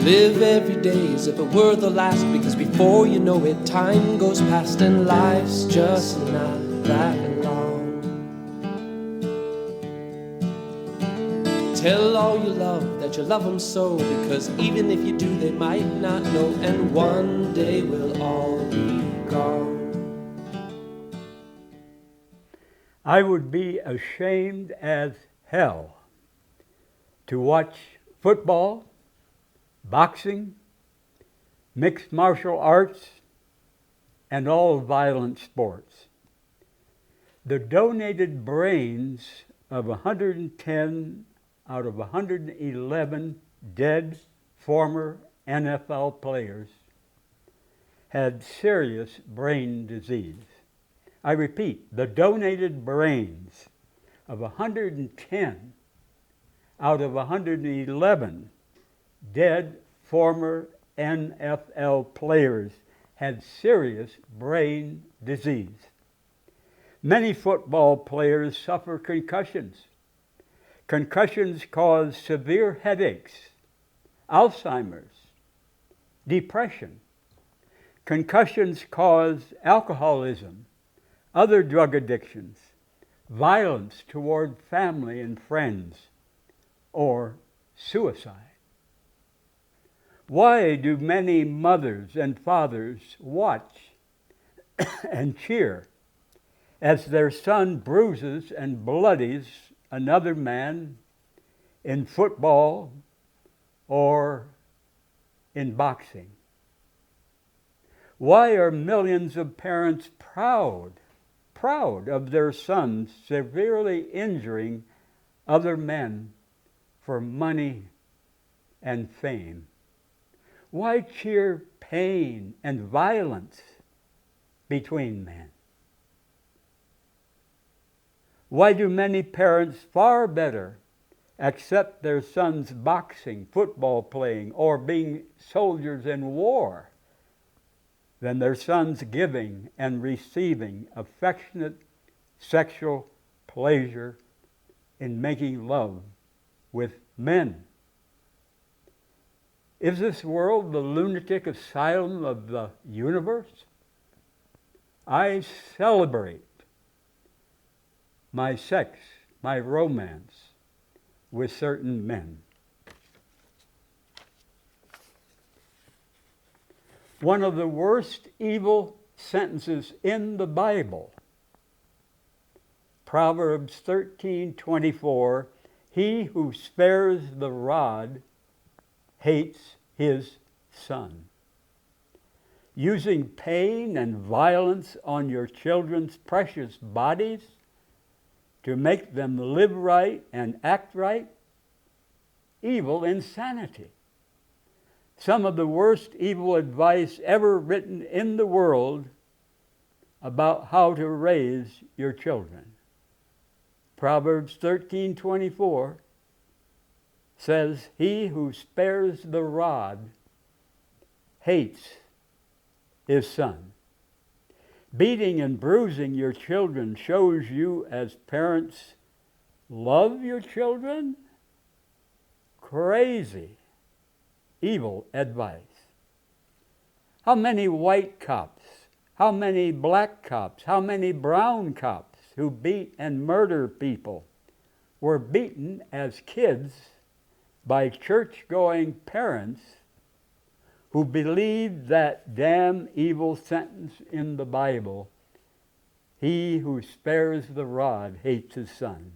Live every day as if it were the last, because before you know it, time goes past and life's just not that long. Tell all you love that you love them so, because even if you do, they might not know, and one day we'll all be gone. I would be ashamed as hell to watch football, boxing, mixed martial arts, and all violent sports. The donated brains of 110 out of 111 dead former NFL players had serious brain disease. I repeat, the donated brains of 110 out of 111 dead former NFL players had serious brain disease. Many football players suffer concussions. Concussions cause severe headaches, Alzheimer's, depression. Concussions cause alcoholism, other drug addictions, violence toward family and friends, or suicide. Why do many mothers and fathers watch and cheer as their son bruises and bloodies another man in football or in boxing? Why are millions of parents proud of their sons severely injuring other men for money and fame? Why cheer pain and violence between men? Why do many parents far better accept their sons boxing, football playing, or being soldiers in war than their sons giving and receiving affectionate sexual pleasure in making love with men? Is this world the lunatic asylum of the universe? I celebrate my sex, my romance with certain men. One of the worst evil sentences in the Bible, Proverbs 13:24, he who spares the rod hates his son. Using pain and violence on your children's precious bodies to make them live right and act right, evil insanity. Some of the worst evil advice ever written in the world about how to raise your children. Proverbs 13:24 says, he who spares the rod hates his son. Beating and bruising your children shows you as parents love your children? Crazy, evil advice. How many white cops, how many black cops, how many brown cops who beat and murder people were beaten as kids by church-going parents who believed that damn evil sentence in the Bible, he who spares the rod hates his son.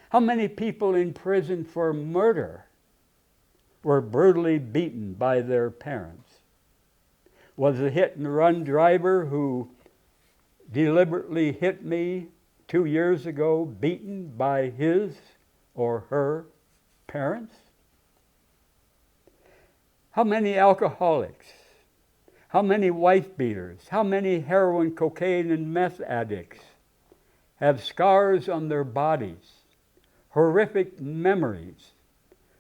How many people in prison for murder were brutally beaten by their parents? Was a hit-and-run driver who deliberately hit me 2 years ago beaten by his or her parents? How many alcoholics? How many wife beaters? How many heroin, cocaine, and meth addicts have scars on their bodies, horrific memories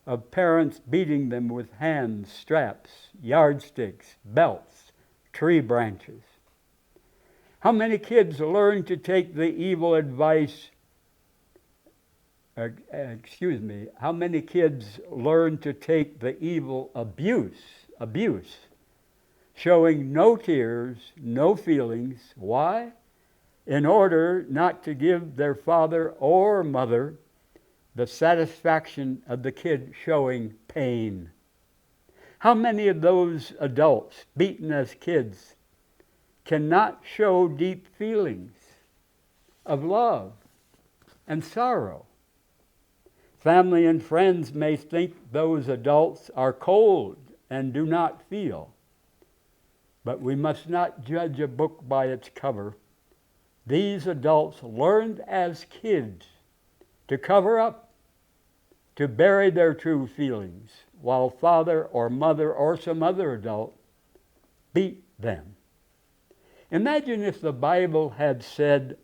of parents beating them with hands, straps, yardsticks, belts, tree branches? How many kids learn to take the evil advice how many kids learn to take the evil abuse, showing no tears, no feelings. Why? In order not to give their father or mother the satisfaction of the kid showing pain. How many of those adults beaten as kids cannot show deep feelings of love and sorrow? Family and friends may think those adults are cold and do not feel, but we must not judge a book by its cover. These adults learned as kids to cover up, to bury their true feelings, while father or mother or some other adult beat them. Imagine if the Bible had said,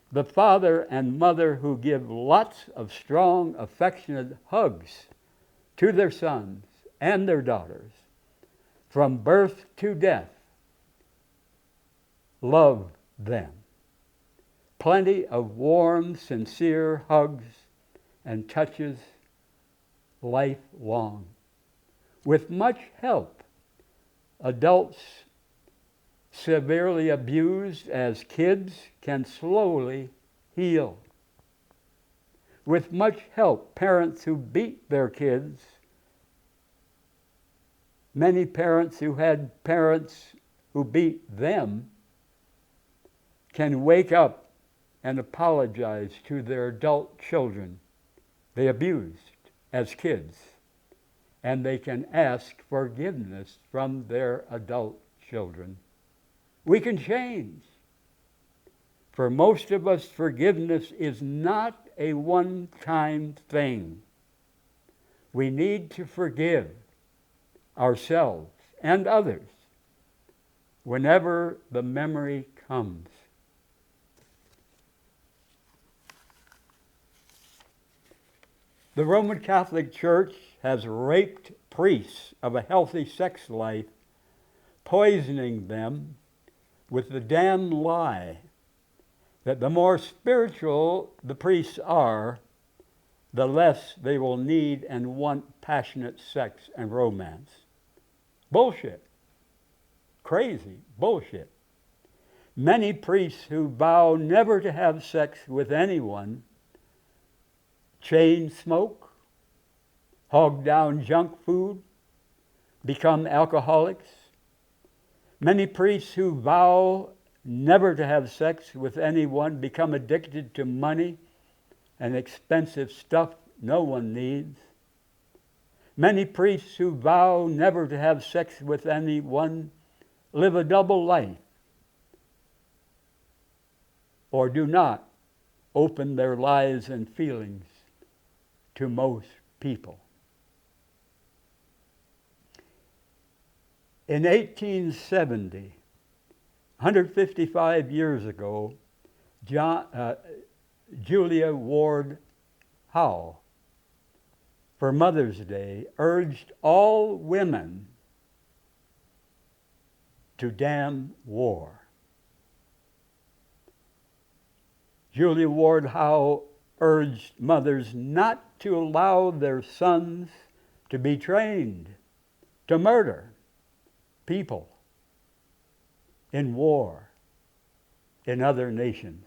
the father and mother who give lots of strong, affectionate hugs to their sons and their daughters from birth to death love them. Plenty of warm, sincere hugs and touches lifelong. With much help, adults severely abused as kids can slowly heal. With much help, parents who beat their kids, many parents who had parents who beat them, can wake up and apologize to their adult children they abused as kids, and they can ask forgiveness from their adult children. We can change. For most of us, forgiveness is not a one-time thing. We need to forgive ourselves and others whenever the memory comes. The Roman Catholic Church has raped priests of a healthy sex life, poisoning them with the damn lie that the more spiritual the priests are, the less they will need and want passionate sex and romance. Bullshit. Crazy bullshit. Many priests who vow never to have sex with anyone chain smoke, hog down junk food, become alcoholics. Many priests who vow never to have sex with anyone become addicted to money and expensive stuff no one needs. Many priests who vow never to have sex with anyone live a double life or do not open their lives and feelings to most people. In 1870, 155 years ago, Julia Ward Howe, for Mother's Day, urged all women to damn war. Julia Ward Howe urged mothers not to allow their sons to be trained to murder people in war in other nations.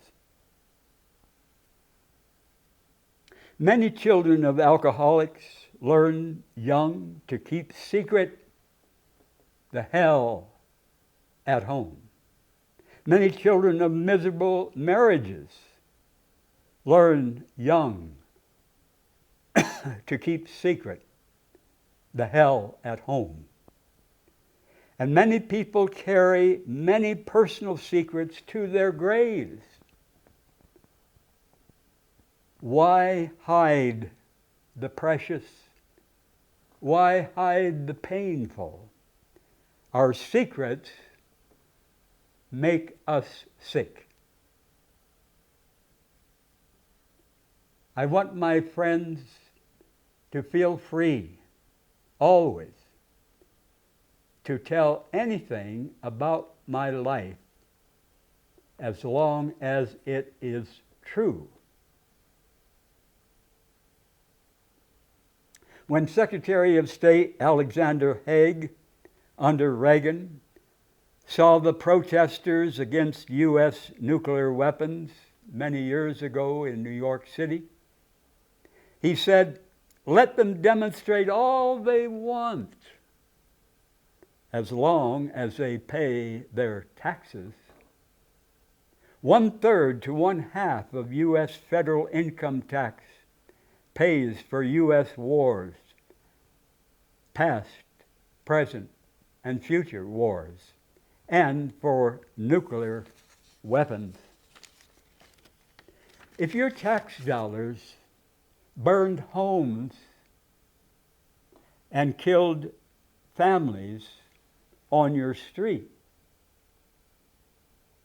Many children of alcoholics learn young to keep secret the hell at home. Many children of miserable marriages learn young to keep secret the hell at home. And many people carry many personal secrets to their graves. Why hide the precious? Why hide the painful? Our secrets make us sick. I want my friends to feel free, always, to tell anything about my life as long as it is true. When Secretary of State Alexander Haig, under Reagan, saw the protesters against U.S. nuclear weapons many years ago in New York City, he said, "Let them demonstrate all they want, as long as they pay their taxes." 1/3 to 1/2 of U.S. federal income tax pays for U.S. wars, past, present, and future wars, and for nuclear weapons. If your tax dollars burned homes and killed families on your street,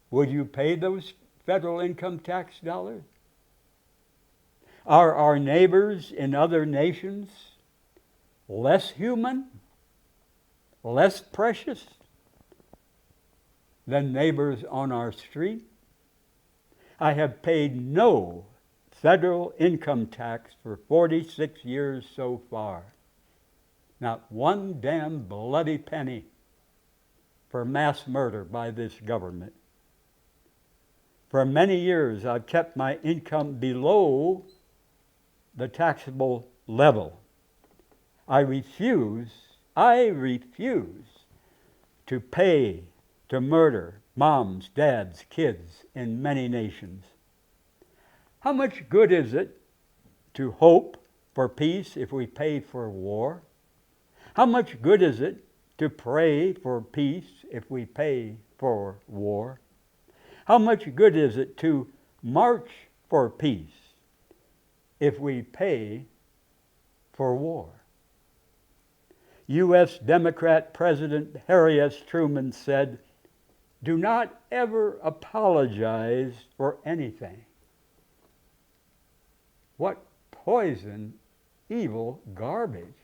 would you pay those federal income tax dollars? Are our neighbors in other nations less human, less precious than neighbors on our street? I have paid no federal income tax for 46 years so far. Not one damn bloody penny for mass murder by this government. For many years, I've kept my income below the taxable level. I refuse to pay to murder moms, dads, kids in many nations. How much good is it to hope for peace if we pay for war? How much good is it to pray for peace if we pay for war? How much good is it to march for peace if we pay for war? U.S. Democrat President Harry S. Truman said, "Do not ever apologize for anything." What poison, evil garbage.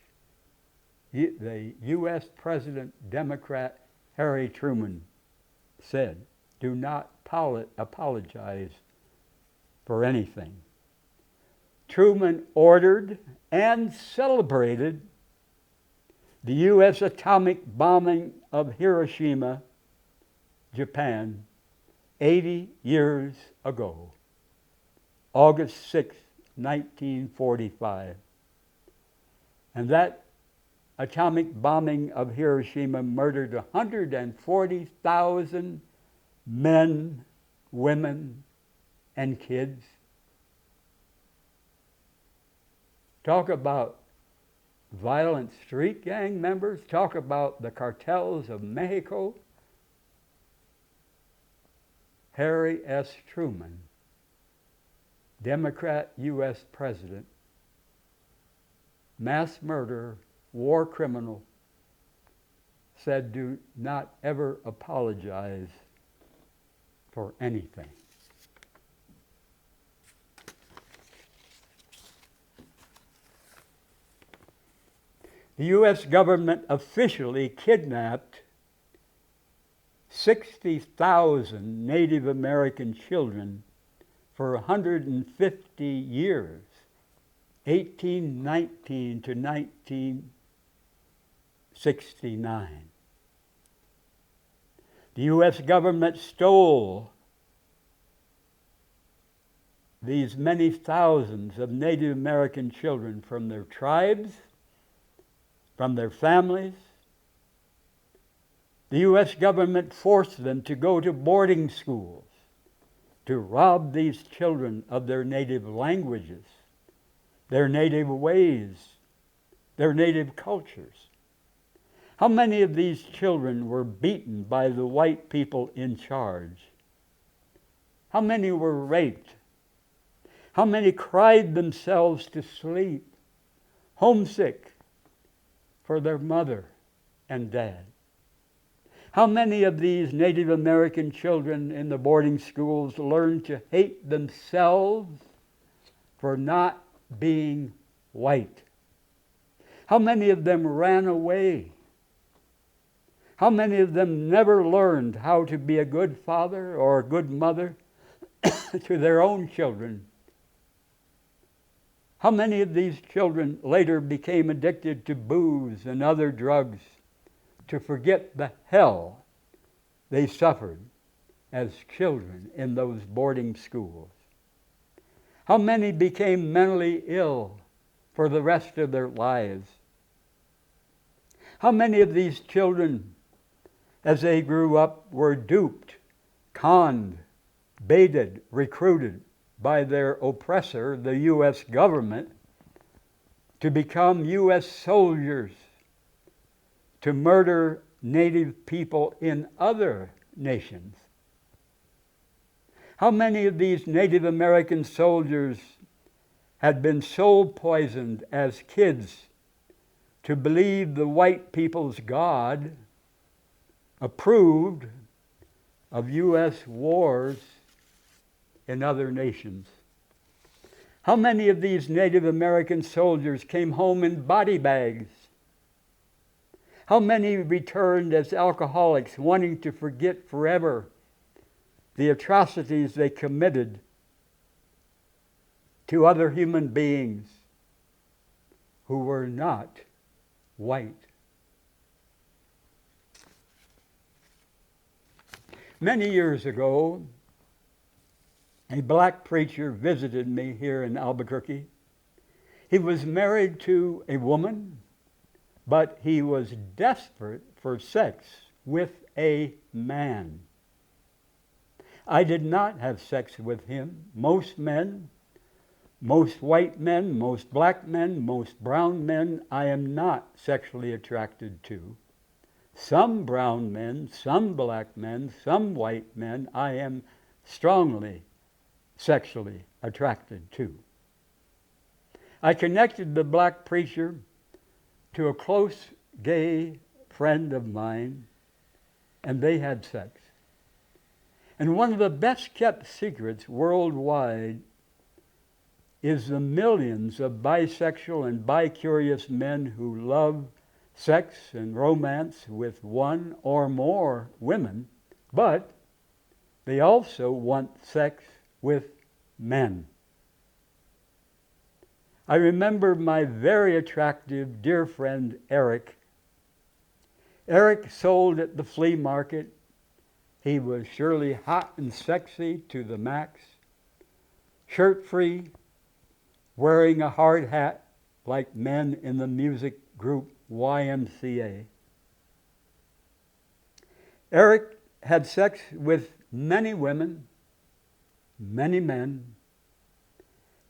The U.S. President Democrat Harry Truman said, "Do not apologize for anything." Truman ordered and celebrated the U.S. atomic bombing of Hiroshima, Japan, 80 years ago, August 6, 1945. And that atomic bombing of Hiroshima murdered 140,000 men, women, and kids. Talk about violent street gang members. Talk about the cartels of Mexico. Harry S. Truman, Democrat U.S. President, mass murderer, war criminal, said, "Do not ever apologize for anything." The U.S. government officially kidnapped 60,000 Native American children for 150 years, 1819 to 1969. The U.S. government stole these many thousands of Native American children from their tribes, from their families. The U.S. government forced them to go to boarding schools to rob these children of their native languages, their native ways, their native cultures. How many of these children were beaten by the white people in charge? How many were raped? How many cried themselves to sleep, homesick for their mother and dad? How many of these Native American children in the boarding schools learned to hate themselves for not being white? How many of them ran away? How many of them never learned how to be a good father or a good mother to their own children? How many of these children later became addicted to booze and other drugs to forget the hell they suffered as children in those boarding schools? How many became mentally ill for the rest of their lives? How many of these children, as they grew up, were duped, conned, baited, recruited by their oppressor, the U.S. government, to become U.S. soldiers, to murder native people in other nations? How many of these Native American soldiers had been soul poisoned as kids to believe the white people's God approved of U.S. wars in other nations? How many of these Native American soldiers came home in body bags? How many returned as alcoholics, wanting to forget forever the atrocities they committed to other human beings who were not white? Many years ago, a black preacher visited me here in Albuquerque. He was married to a woman, but he was desperate for sex with a man. I did not have sex with him. Most men, most white men, most black men, most brown men, I am not sexually attracted to. Some brown men, some black men, some white men, I am strongly sexually attracted to. I connected the black preacher to a close gay friend of mine, and they had sex. And one of the best kept secrets worldwide is the millions of bisexual and bi-curious men who love sex and romance with one or more women, but they also want sex with men. I remember my very attractive dear friend Eric. Eric sold at the flea market. He was surely hot and sexy to the max, shirt-free, wearing a hard hat like men in the music group YMCA. Eric had sex with many women, many men.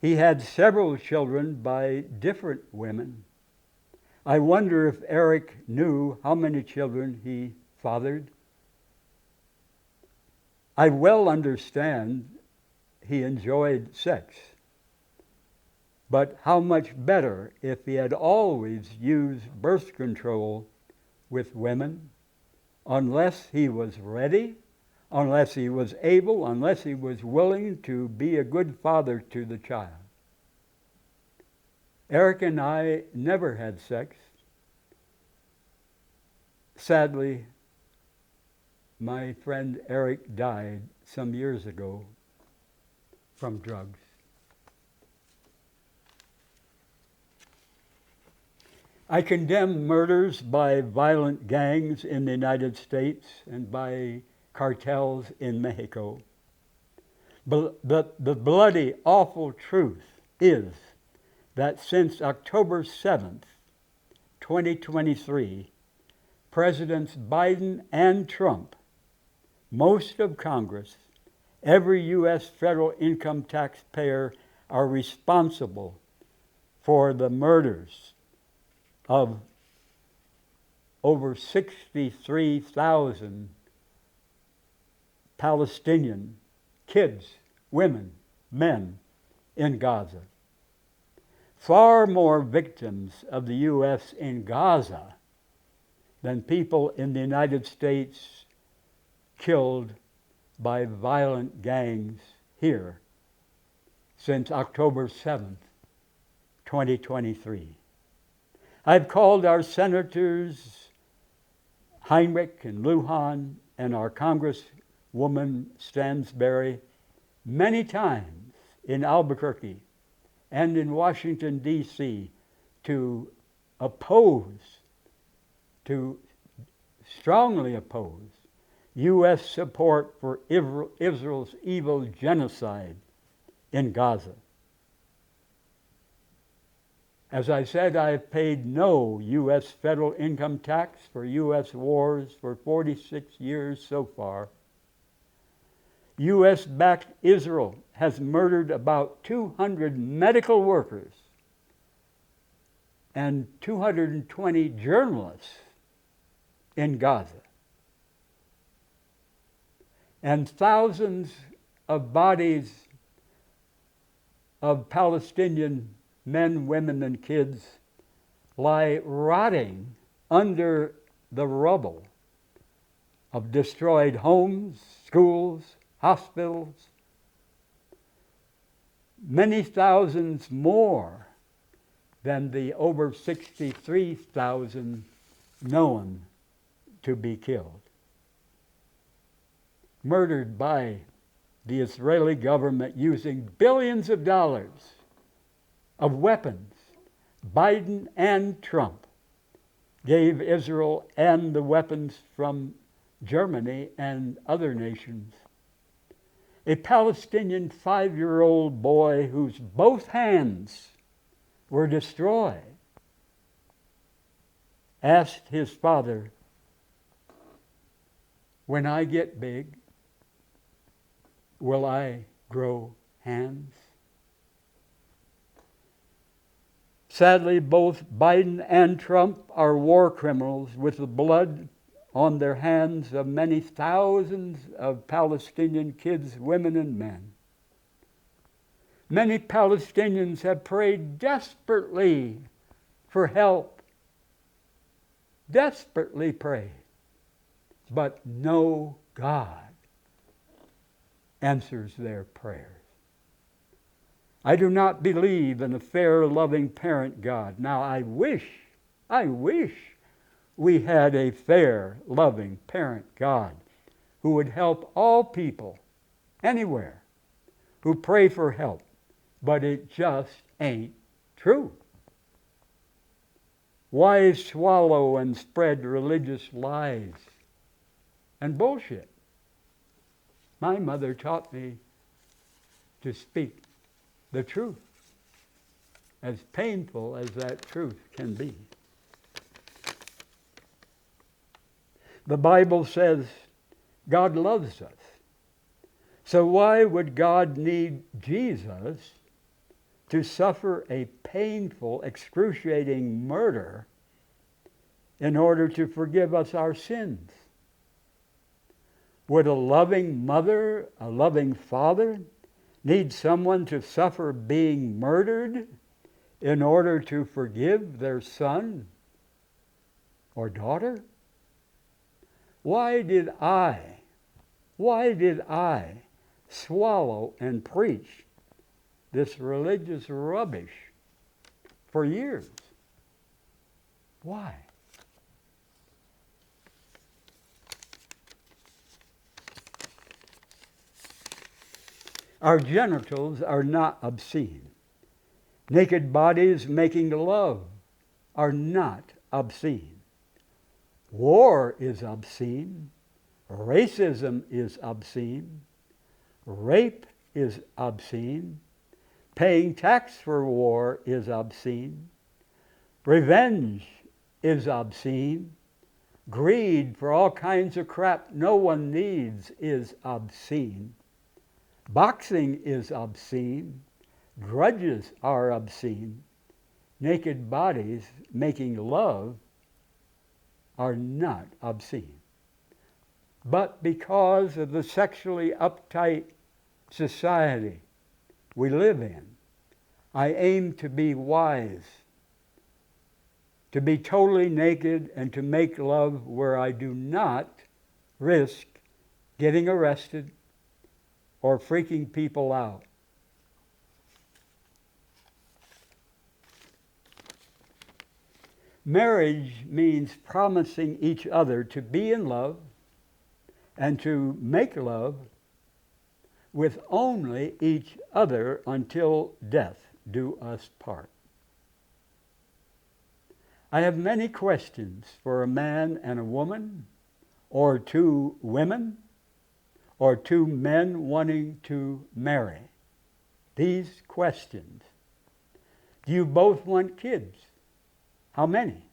He had several children by different women. I wonder if Eric knew how many children he fathered. I well understand he enjoyed sex, but how much better if he had always used birth control with women, unless he was ready, unless he was able, unless he was willing to be a good father to the child. Eric and I never had sex. Sadly, my friend Eric died some years ago from drugs. I condemn murders by violent gangs in the United States and by cartels in Mexico. But the bloody, awful truth is that since October 7th, 2023, Presidents Biden and Trump, most of Congress, every U.S. federal income taxpayer are responsible for the murders of over 63,000 Palestinian kids, women, men in Gaza. Far more victims of the U.S. in Gaza than people in the United States killed by violent gangs here since October 7th, 2023. I've called our senators Heinrich and Lujan and our Congresswoman Stansberry many times in Albuquerque and in Washington, D.C. to oppose, to strongly oppose U.S. support for Israel's evil genocide in Gaza. As I said, I have paid no U.S. federal income tax for U.S. wars for 46 years so far. U.S.-backed Israel has murdered about 200 medical workers and 220 journalists in Gaza. And thousands of bodies of Palestinian men, women, and kids lie rotting under the rubble of destroyed homes, schools, hospitals. Many thousands more than the over 63,000 known to be killed. Murdered by the Israeli government using billions of dollars of weapons. Biden and Trump gave Israel and the weapons from Germany and other nations. A Palestinian 5-year-old boy whose both hands were destroyed asked his father, "When I get big, will I grow hands?" Sadly, both Biden and Trump are war criminals with the blood on their hands of many thousands of Palestinian kids, women, and men. Many Palestinians have prayed desperately for help. Desperately prayed. But no God answers their prayers. I do not believe in a fair, loving parent God. Now, I wish we had a fair, loving parent God who would help all people, anywhere, who pray for help. But it just ain't true. Why swallow and spread religious lies and bullshit? My mother taught me to speak the truth, as painful as that truth can be. The Bible says God loves us. So why would God need Jesus to suffer a painful, excruciating murder in order to forgive us our sins? Would a loving mother, a loving father, need someone to suffer being murdered in order to forgive their son or daughter? Why did I swallow and preach this religious rubbish for years? Why? Our genitals are not obscene. Naked bodies making love are not obscene. War is obscene. Racism is obscene. Rape is obscene. Paying tax for war is obscene. Revenge is obscene. Greed for all kinds of crap no one needs is obscene. Boxing is obscene. Grudges are obscene. Naked bodies making love are not obscene. But because of the sexually uptight society we live in, I aim to be wise, to be totally naked and to make love where I do not risk getting arrested or freaking people out. Marriage means promising each other to be in love and to make love with only each other until death do us part. I have many questions for a man and a woman, or two women, or two men wanting to marry. These questions. Do you both want kids? How many?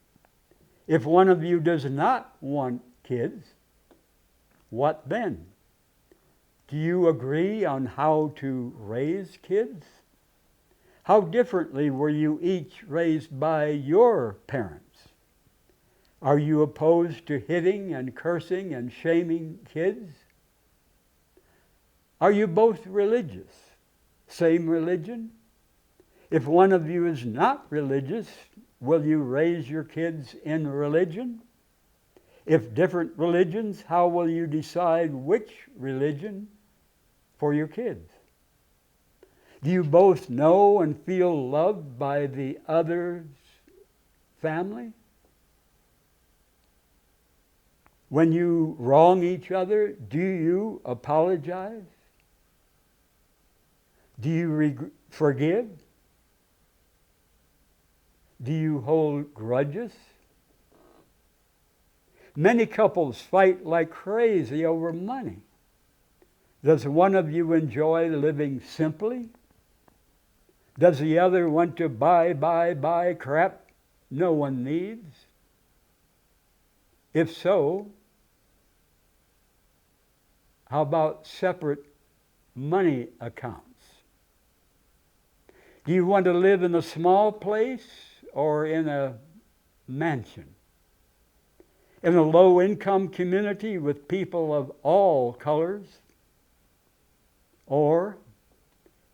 If one of you does not want kids, what then? Do you agree on how to raise kids? How differently were you each raised by your parents? Are you opposed to hitting and cursing and shaming kids? Are you both religious? Same religion? If one of you is not religious, will you raise your kids in religion? If different religions, how will you decide which religion for your kids? Do you both know and feel loved by the other's family? When you wrong each other, do you apologize? Do you forgive? Do you hold grudges? Many couples fight like crazy over money. Does one of you enjoy living simply? Does the other want to buy crap no one needs? If so, how about separate money accounts? Do you want to live in a small place or in a mansion? In a low-income community with people of all colors? Or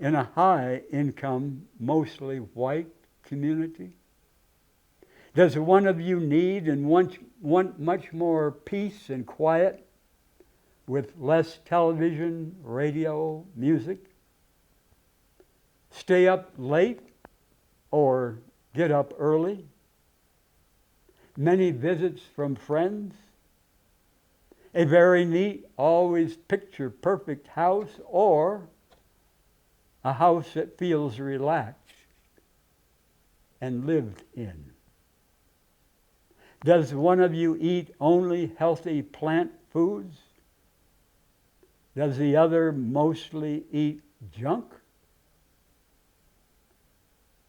in a high-income, mostly white community? Does one of you need and want much more peace and quiet with less television, radio, music? Stay up late or get up early? Many visits from friends? A very neat, always picture-perfect house, or a house that feels relaxed and lived in? Does one of you eat only healthy plant foods? Does the other mostly eat junk?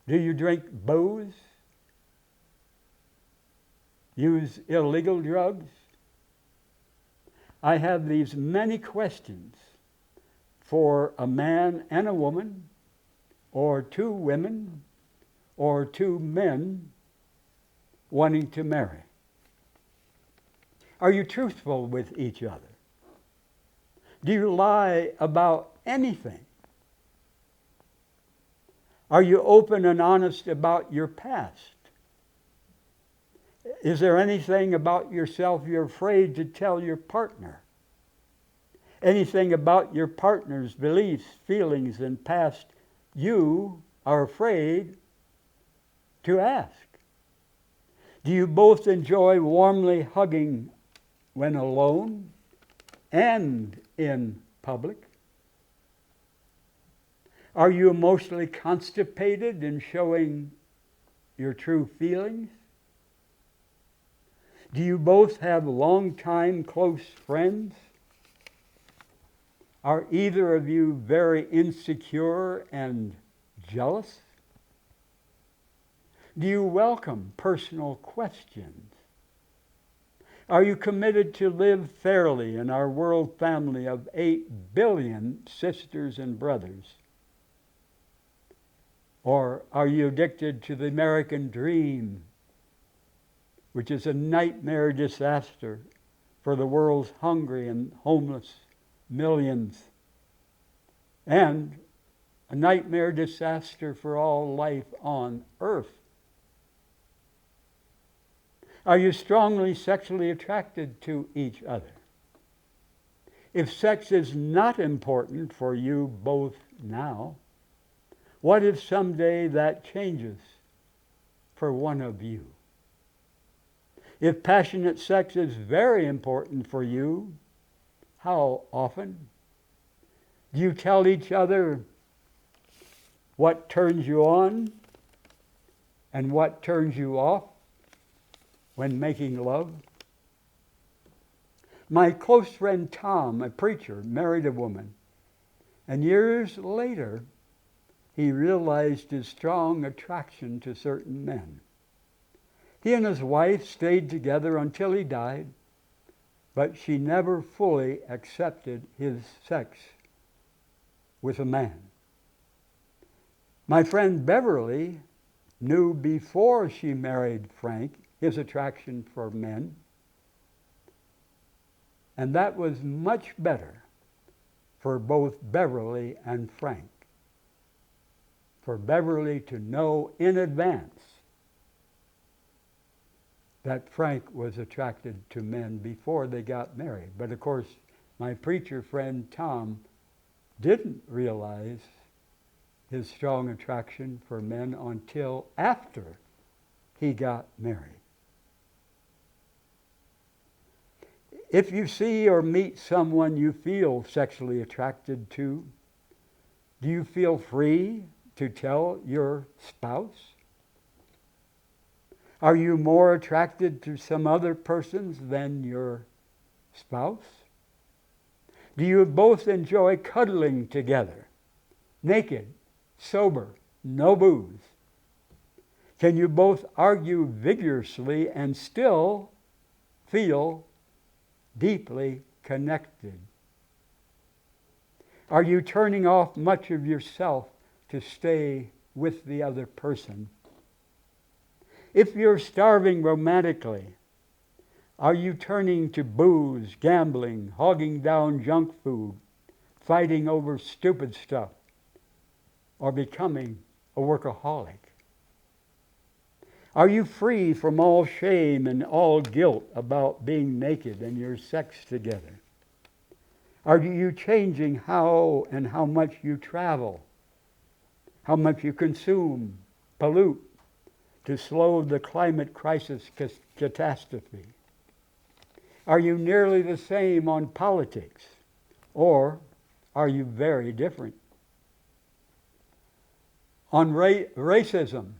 Do you drink booze? Use illegal drugs? I have these many questions for a man and a woman, or two women, or two men wanting to marry. Are you truthful with each other? Do you lie about anything? Are you open and honest about your past? Is there anything about yourself you're afraid to tell your partner? Anything about your partner's beliefs, feelings, and past you are afraid to ask? Do you both enjoy warmly hugging when alone and in public? Are you emotionally constipated in showing your true feelings? Do you both have long-time close friends? Are either of you very insecure and jealous? Do you welcome personal questions? Are you committed to live fairly in our world family of 8 billion sisters and brothers? Or are you addicted to the American dream, which is a nightmare disaster for the world's hungry and homeless millions, and a nightmare disaster for all life on earth? Are you strongly sexually attracted to each other? If sex is not important for you both now, what if someday that changes for one of you? If passionate sex is very important for you, how often? Do you tell each other what turns you on and what turns you off when making love? My close friend Tom, a preacher, married a woman, and years later, he realized his strong attraction to certain men. He and his wife stayed together until he died, but she never fully accepted his sex with a man. My friend Beverly knew before she married Frank his attraction for men, and that was much better for both Beverly and Frank. For Beverly to know in advance that Frank was attracted to men before they got married. But of course, my preacher friend Tom didn't realize his strong attraction for men until after he got married. If you see or meet someone you feel sexually attracted to, do you feel free to tell your spouse? Are you more attracted to some other persons than your spouse? Do you both enjoy cuddling together, naked, sober, no booze? Can you both argue vigorously and still feel deeply connected? Are you turning off much of yourself to stay with the other person? If you're starving romantically, are you turning to booze, gambling, hogging down junk food, fighting over stupid stuff, or becoming a workaholic? Are you free from all shame and all guilt about being naked and your sex together? Are you changing how and how much you travel, how much you consume, pollute, to slow the climate crisis catastrophe? Are you nearly the same on politics, or are you very different? On racism,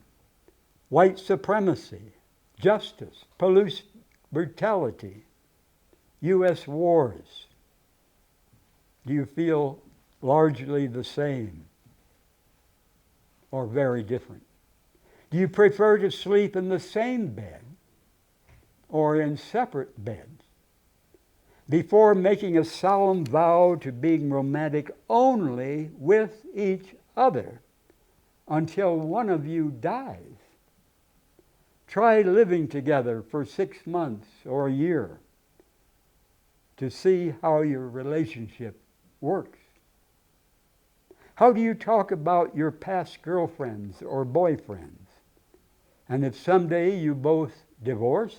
white supremacy, justice, police brutality, U.S. wars, do you feel largely the same or very different? Do you prefer to sleep in the same bed or in separate beds? Before making a solemn vow to being romantic only with each other until one of you dies, try living together for 6 months or a year to see how your relationship works. How do you talk about your past girlfriends or boyfriends? And if someday you both divorce,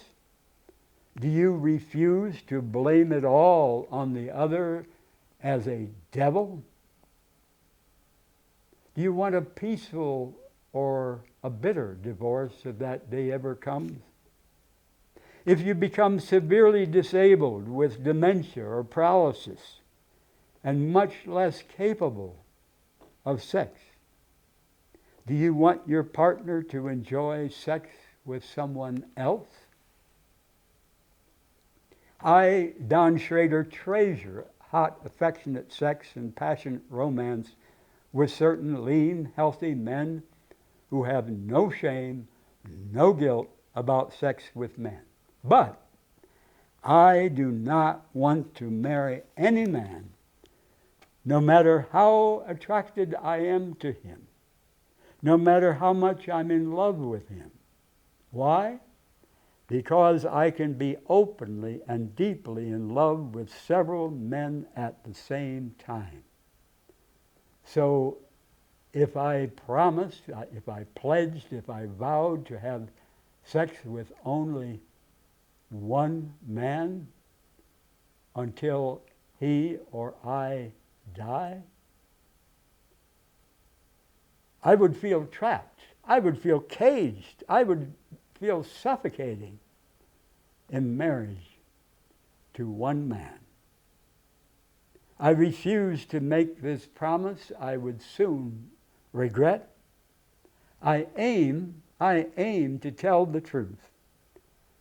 do you refuse to blame it all on the other as a devil? Do you want a peaceful or a bitter divorce if that day ever comes? If you become severely disabled with dementia or paralysis and much less capable of sex, do you want your partner to enjoy sex with someone else? I, Don Schrader, treasure hot, affectionate sex and passionate romance with certain lean, healthy men who have no shame, no guilt about sex with men. But I do not want to marry any man, no matter how attracted I am to him, no matter how much I'm in love with him. Why? Because I can be openly and deeply in love with several men at the same time. So if I promised, if I pledged, if I vowed to have sex with only one man until he or I die, I would feel trapped. I would feel caged. I would feel suffocating in marriage to one man. I refuse to make this promise. I would soon regret. I aim to tell the truth,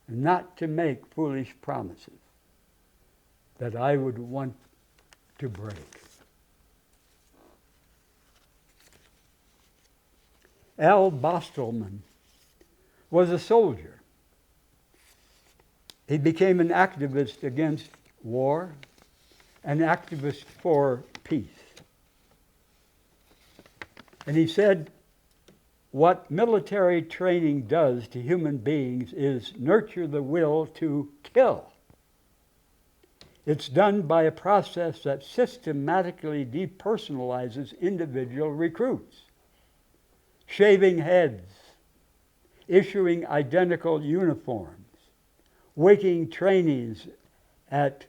not to make foolish promises that I would want to break. Al Bostelman was a soldier. He became an activist against war, an activist for peace. And he said, what military training does to human beings is nurture the will to kill. It's done by a process that systematically depersonalizes individual recruits, shaving heads, issuing identical uniforms, waking trainees at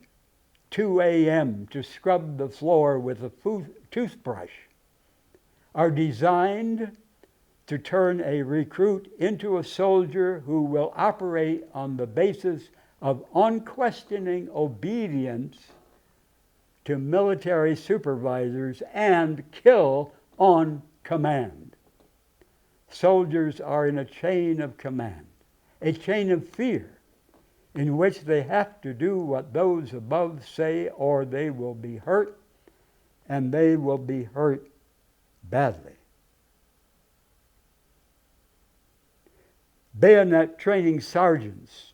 2 a.m. to scrub the floor with a toothbrush, are designed to turn a recruit into a soldier who will operate on the basis of unquestioning obedience to military supervisors and kill on command. Soldiers are in a chain of command, a chain of fear, in which they have to do what those above say, or they will be hurt, and they will be hurt badly. Bayonet training sergeants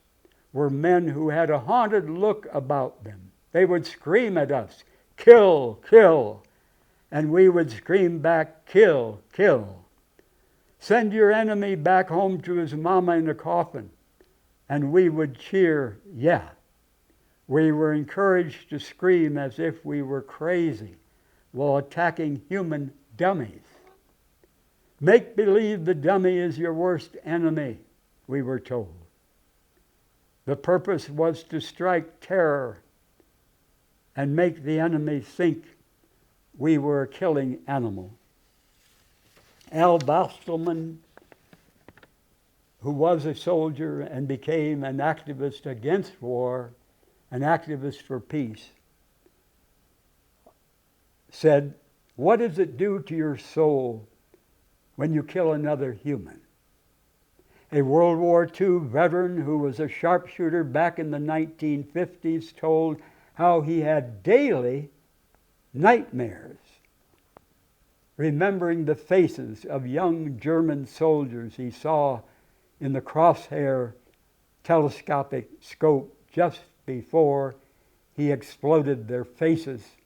were men who had a haunted look about them. They would scream at us, "Kill, kill," and we would scream back, "Kill, kill." Send your enemy back home to his mama in a coffin, and we would cheer, "Yeah." We were encouraged to scream as if we were crazy while attacking human dummies. Make believe the dummy is your worst enemy, we were told. The purpose was to strike terror and make the enemy think we were a killing animal. Al Bostelman, who was a soldier and became an activist against war, an activist for peace, said, "What does it do to your soul when you kill another human?" A World War II veteran who was a sharpshooter back in the 1950s told how he had daily nightmares, remembering the faces of young German soldiers he saw in the crosshair telescopic scope just before he exploded their faces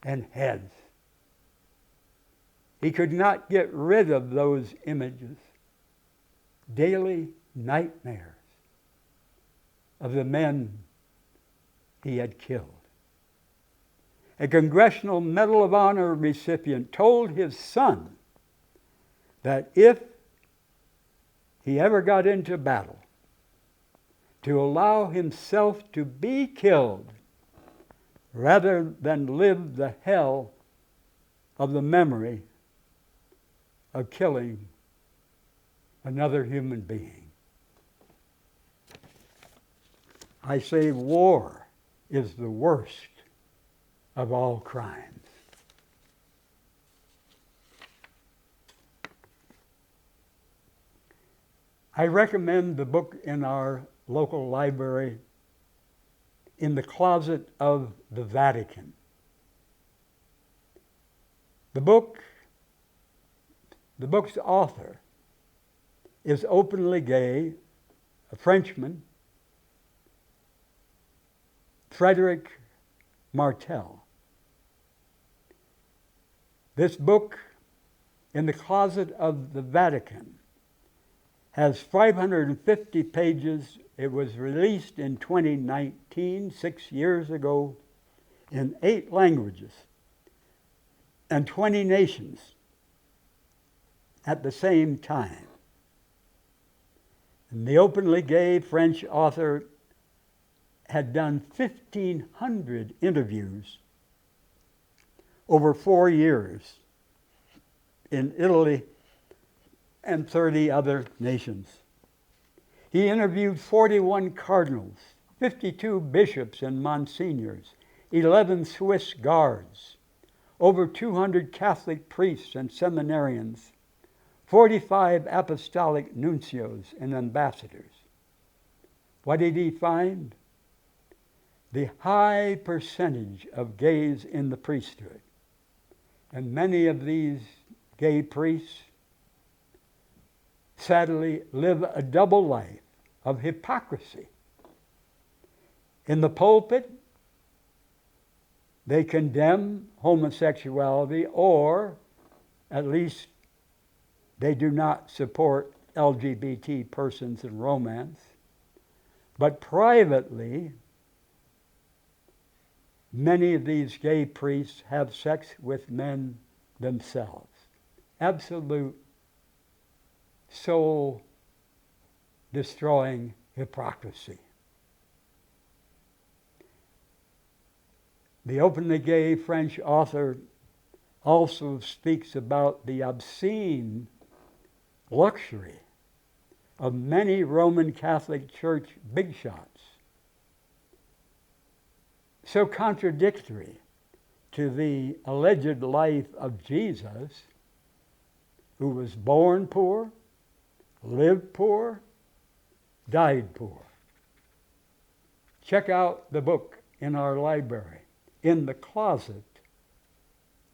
and heads. He could not get rid of those images. Daily nightmares of the men he had killed. A Congressional Medal of Honor recipient told his son that if he ever got into battle, to allow himself to be killed rather than live the hell of the memory of killing another human being. I say war is the worst of all crimes. I recommend the book in our local library, In the Closet of the Vatican. The book's author is openly gay, a Frenchman, Frederic Martel. This book, In the Closet of the Vatican, has 550 pages. It was released in 2019, 6 years ago, in 8 languages and 20 nations at the same time. And the openly gay French author had done 1,500 interviews over 4 years in Italy and 30 other nations. He interviewed 41 cardinals, 52 bishops and monsignors, 11 Swiss guards, over 200 Catholic priests and seminarians, 45 apostolic nuncios and ambassadors. What did he find? The high percentage of gays in the priesthood. And many of these gay priests sadly live a double life of hypocrisy. In the pulpit, they condemn homosexuality, or at least they do not support LGBT persons in romance. But privately, many of these gay priests have sex with men themselves. Absolute soul-destroying hypocrisy. The openly gay French author also speaks about the obscene luxury of many Roman Catholic Church big shots, so contradictory to the alleged life of Jesus, who was born poor, lived poor, died poor. Check out the book in our library, In the Closet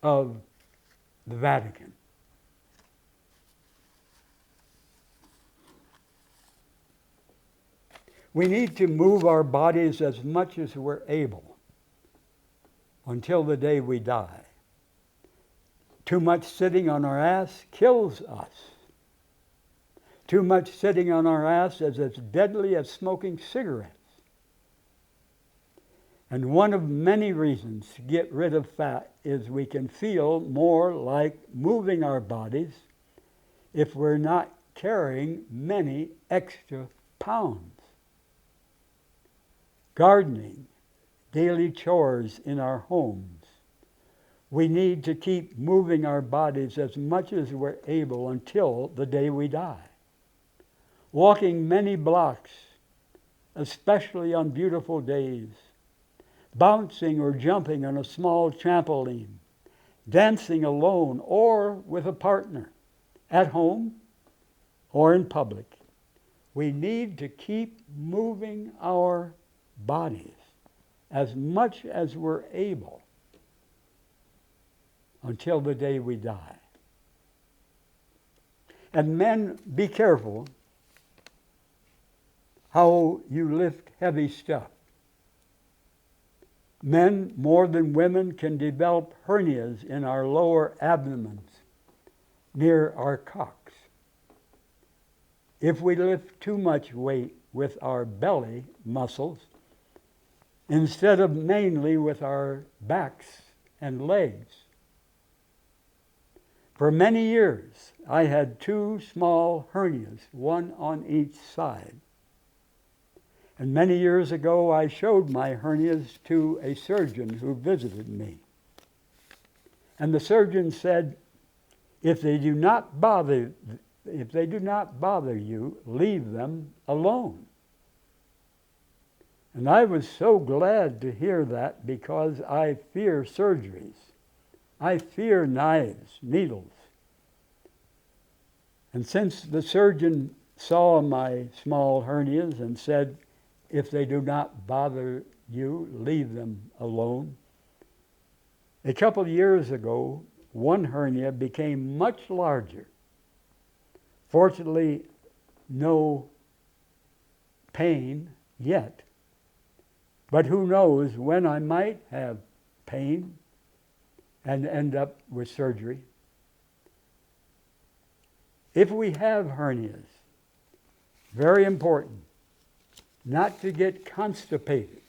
of the Vatican. We need to move our bodies as much as we're able until the day we die. Too much sitting on our ass kills us. Too much sitting on our ass is as deadly as smoking cigarettes. And one of many reasons to get rid of fat is we can feel more like moving our bodies if we're not carrying many extra pounds. Gardening, daily chores in our homes. We need to keep moving our bodies as much as we're able until the day we die. Walking many blocks, especially on beautiful days. Bouncing or jumping on a small trampoline. Dancing alone or with a partner. At home or in public. We need to keep moving our bodies as much as we're able until the day we die. And men, be careful how you lift heavy stuff. Men, more than women, can develop hernias in our lower abdomens near our cocks. If we lift too much weight with our belly muscles, instead of mainly with our backs and legs. For many years, I had 2 small hernias, one on each side. And many years ago, I showed my hernias to a surgeon who visited me. And the surgeon said, if they do not bother you, leave them alone. And I was so glad to hear that, because I fear surgeries. I fear knives, needles. And since the surgeon saw my small hernias and said, if they do not bother you, leave them alone. A couple of years ago, one hernia became much larger. Fortunately, no pain yet. But who knows when I might have pain and end up with surgery. If we have hernias, very important, not to get constipated.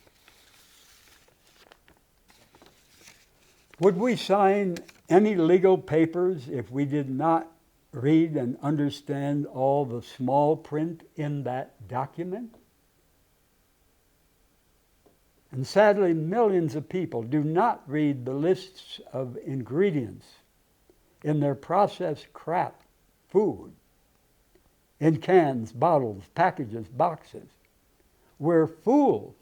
Would we sign any legal papers if we did not read and understand all the small print in that document? And sadly, millions of people do not read the lists of ingredients in their processed crap food, in cans, bottles, packages, boxes. We're fools.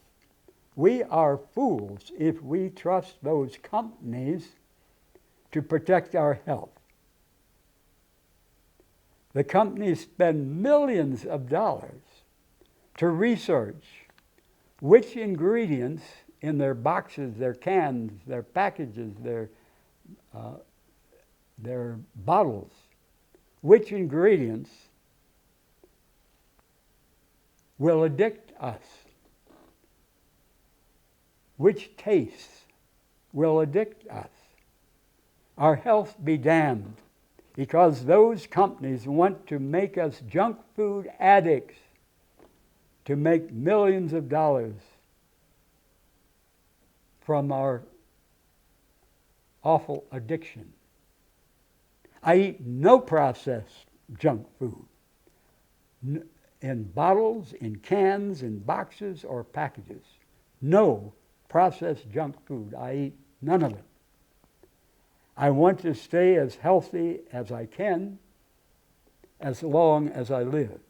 We are fools if we trust those companies to protect our health. The companies spend millions of dollars to research which ingredients in their boxes, their cans, their packages, their bottles, which ingredients will addict us, which tastes will addict us. Our health be damned, because those companies want to make us junk food addicts to make millions of dollars from our awful addiction. I eat no processed junk food in bottles, in cans, in boxes, or packages. No processed junk food. I eat none of it. I want to stay as healthy as I can as long as I live.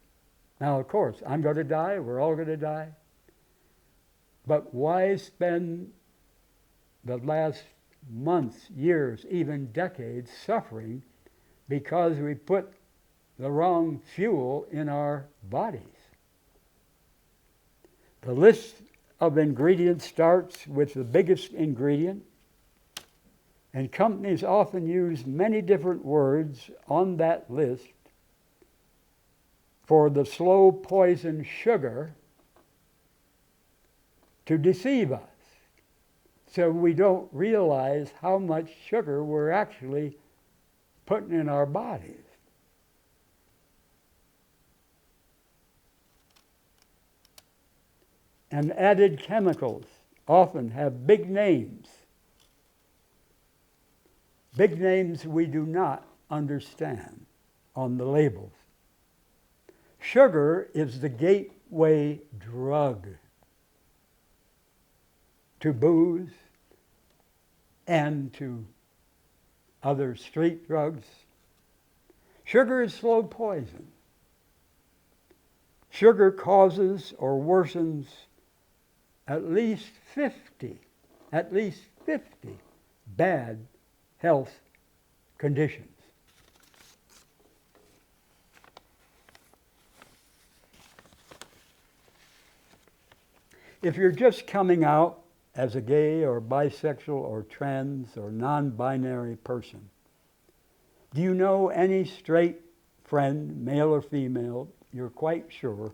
Now, of course, I'm going to die. We're all going to die. But why spend the last months, years, even decades suffering because we put the wrong fuel in our bodies? The list of ingredients starts with the biggest ingredient, and companies often use many different words on that list for the slow poison sugar to deceive us, so we don't realize how much sugar we're actually putting in our bodies. And added chemicals often have big names we do not understand on the labels. Sugar is the gateway drug to booze and to other street drugs. Sugar is slow poison. Sugar causes or worsens at least 50 bad health conditions. If you're just coming out as a gay or bisexual or trans or non-binary person, do you know any straight friend, male or female, you're quite sure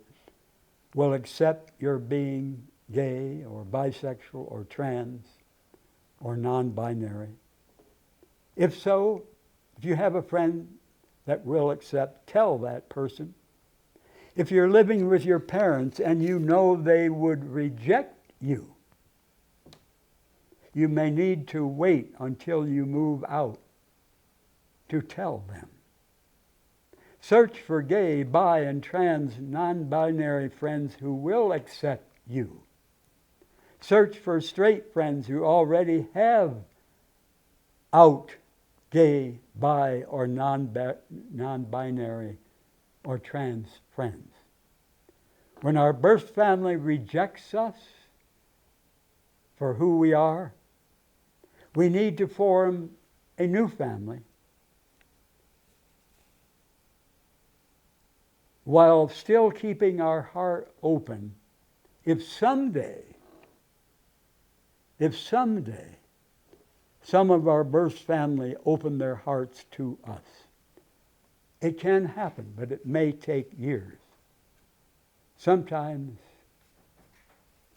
will accept your being gay or bisexual or trans or non-binary? If so, if you have a friend that will accept, tell that person. If you're living with your parents and you know they would reject you, you may need to wait until you move out to tell them. Search for gay, bi, and trans non-binary friends who will accept you. Search for straight friends who already have out gay, bi, or non-binary or trans friends. When our birth family rejects us for who we are, we need to form a new family while still keeping our heart open if someday some of our birth family open their hearts to us. It can happen, but it may take years. Sometimes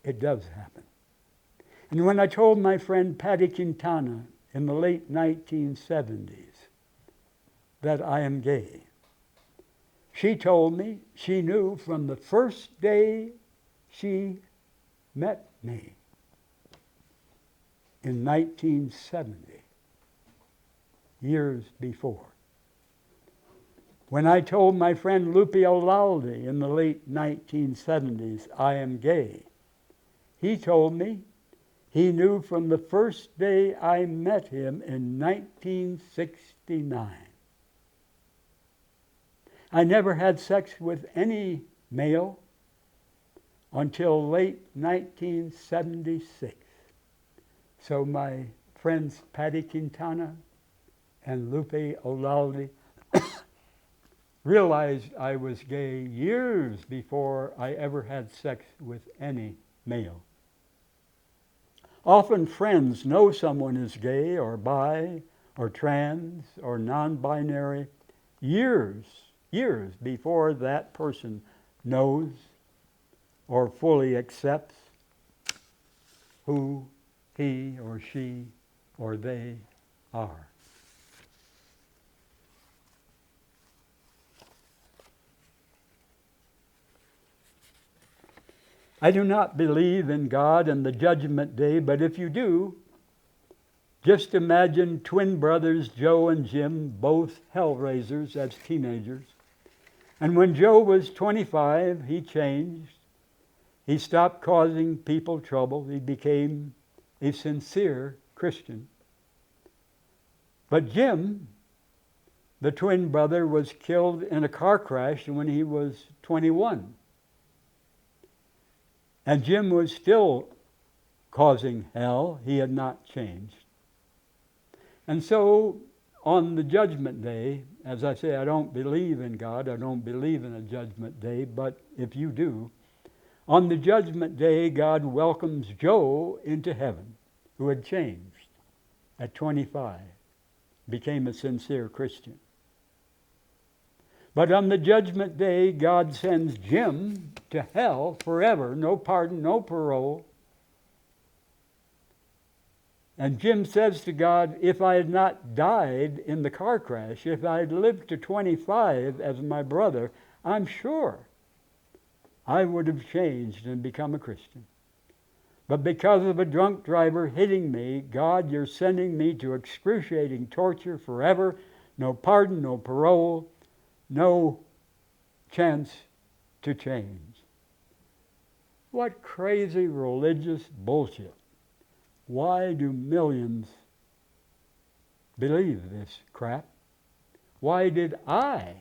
it does happen. And when I told my friend Patty Quintana in the late 1970s that I am gay, she told me she knew from the first day she met me in 1970, years before. When I told my friend Lupi Olalde in the late 1970s I am gay, he told me he knew from the first day I met him in 1969. I never had sex with any male until late 1976. So my friends Patty Quintana and Lupe Olalde realized I was gay years before I ever had sex with any male. Often friends know someone is gay or bi or trans or non-binary years before that person knows or fully accepts who he or she or they are. I do not believe in God and the judgment day, but if you do, just imagine twin brothers Joe and Jim, both hellraisers as teenagers. And when Joe was 25, he changed. He stopped causing people trouble. He became a sincere Christian. But Jim, the twin brother, was killed in a car crash when he was 21. And Jim was still causing hell. He had not changed. And so on the judgment day, as I say, I don't believe in God. I don't believe in a judgment day. But if you do, on the judgment day, God welcomes Joe into heaven, who had changed at 25, became a sincere Christian. But on the judgment day, God sends Jim to hell forever, no pardon, no parole. And Jim says to God, if I had not died in the car crash, if I had lived to 25 as my brother, I'm sure I would have changed and become a Christian. But because of a drunk driver hitting me, God, you're sending me to excruciating torture forever, no pardon, no parole, no chance to change. What crazy religious bullshit. Why do millions believe this crap? Why did I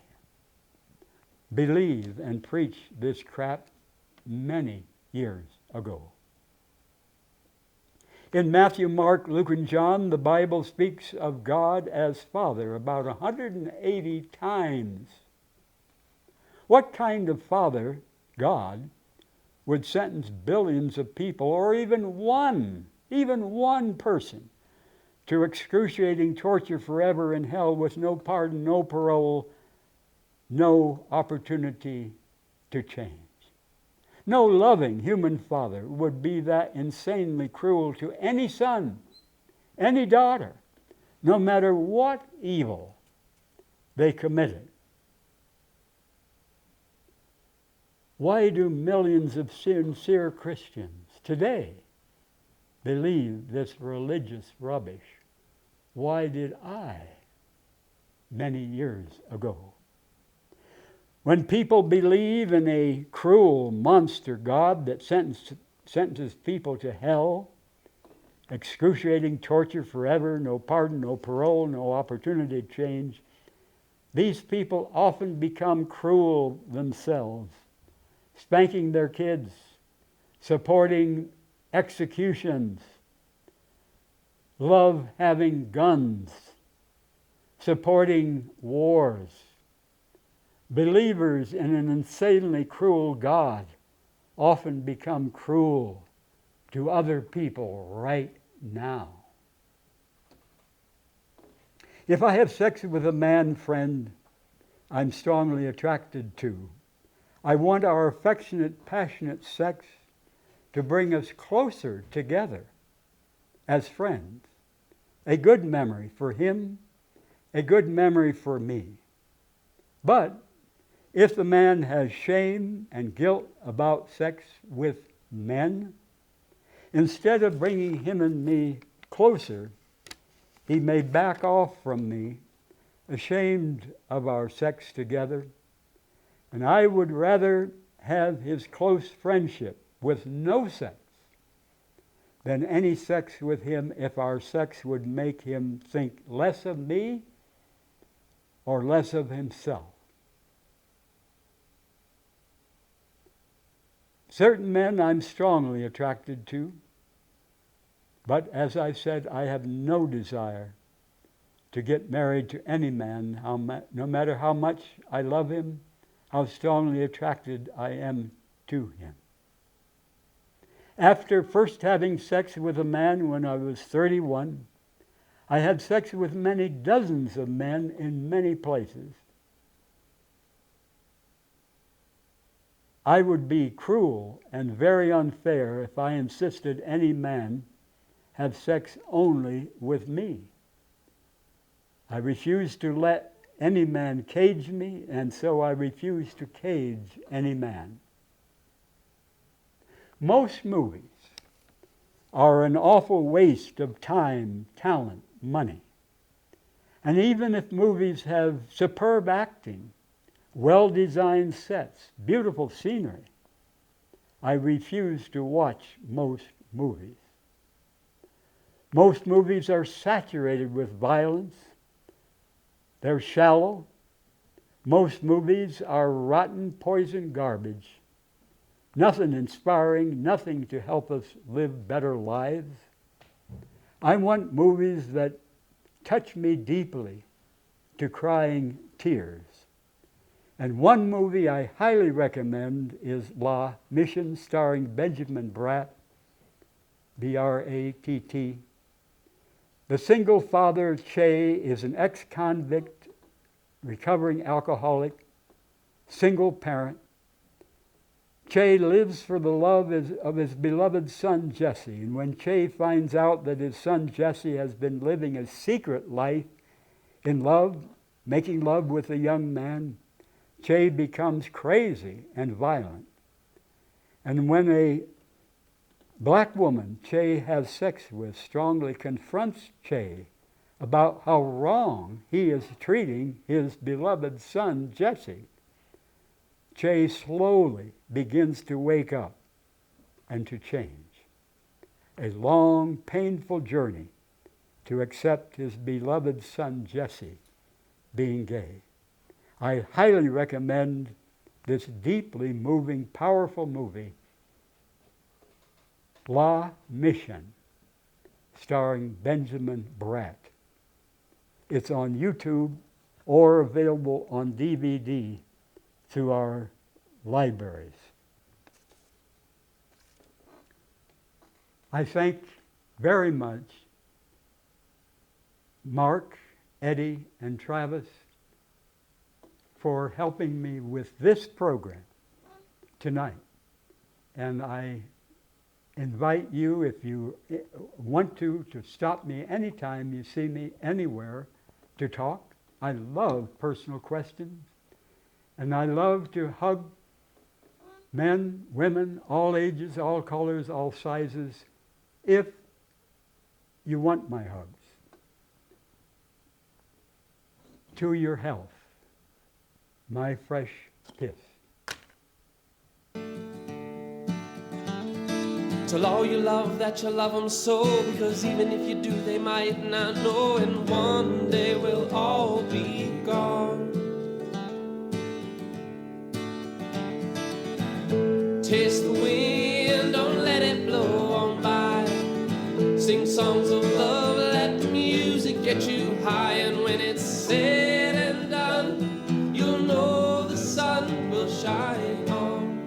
believe and preach this crap many years ago? In Matthew, Mark, Luke, and John, the Bible speaks of God as Father about 180 times. What kind of father, God, would sentence billions of people, or even one person, to excruciating torture forever in hell with no pardon, no parole, no opportunity to change? No loving human father would be that insanely cruel to any son, any daughter, no matter what evil they committed. Why do millions of sincere Christians today believe this religious rubbish? Why did I many years ago? When people believe in a cruel monster God that sentences people to hell, excruciating torture forever, no pardon, no parole, no opportunity to change, these people often become cruel themselves, spanking their kids, supporting executions, love having guns, supporting wars. Believers in an insanely cruel God often become cruel to other people right now. If I have sex with a man friend I'm strongly attracted to, I want our affectionate, passionate sex to bring us closer together as friends. A good memory for him, a good memory for me. But if the man has shame and guilt about sex with men, instead of bringing him and me closer, he may back off from me, ashamed of our sex together. And I would rather have his close friendship with no sex than any sex with him if our sex would make him think less of me or less of himself. Certain men I'm strongly attracted to, but as I said, I have no desire to get married to any man, no matter how much I love him, how strongly attracted I am to him. After first having sex with a man when I was 31, I had sex with many dozens of men in many places. I would be cruel and very unfair if I insisted any man have sex only with me. I refuse to let any man cage me, and so I refuse to cage any man. Most movies are an awful waste of time, talent, money. And even if movies have superb acting, well-designed sets, beautiful scenery, I refuse to watch most movies. Most movies are saturated with violence. They're shallow. Most movies are rotten, poison garbage. Nothing inspiring, nothing to help us live better lives. I want movies that touch me deeply to crying tears. And one movie I highly recommend is La Mission, starring Benjamin Bratt, B-R-A-T-T. The single father, Che, is an ex-convict, recovering alcoholic, single parent. Che lives for the love of his beloved son, Jesse. And when Che finds out that his son, Jesse, has been living a secret life in love, making love with a young man, Che becomes crazy and violent. And when a black woman Che has sex with strongly confronts Che about how wrong he is treating his beloved son, Jesse, Che slowly begins to wake up and to change. A long, painful journey to accept his beloved son, Jesse, being gay. I highly recommend this deeply moving, powerful movie, La Mission, starring Benjamin Bratt. It's on YouTube or available on DVD through our libraries. I thank very much Mark, Eddie, and Travis for helping me with this program tonight. And I invite you, if you want to stop me anytime you see me anywhere to talk. I love personal questions. And I love to hug men, women, all ages, all colors, all sizes, if you want my hugs. To your health, my fresh kiss. Tell all you love that you love them so, because even if you do, they might not know, and one day we'll all be gone. Taste the wind, don't let it blow on by. Sing songs of love, let the music get you high. And when it's said and done, you'll know the sun will shine on.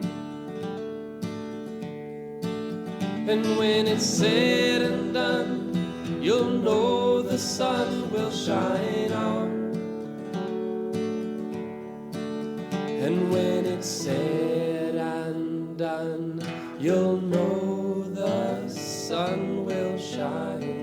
And when it's said and done, you'll know the sun will shine on. And when it's said and done, you'll know the sun will shine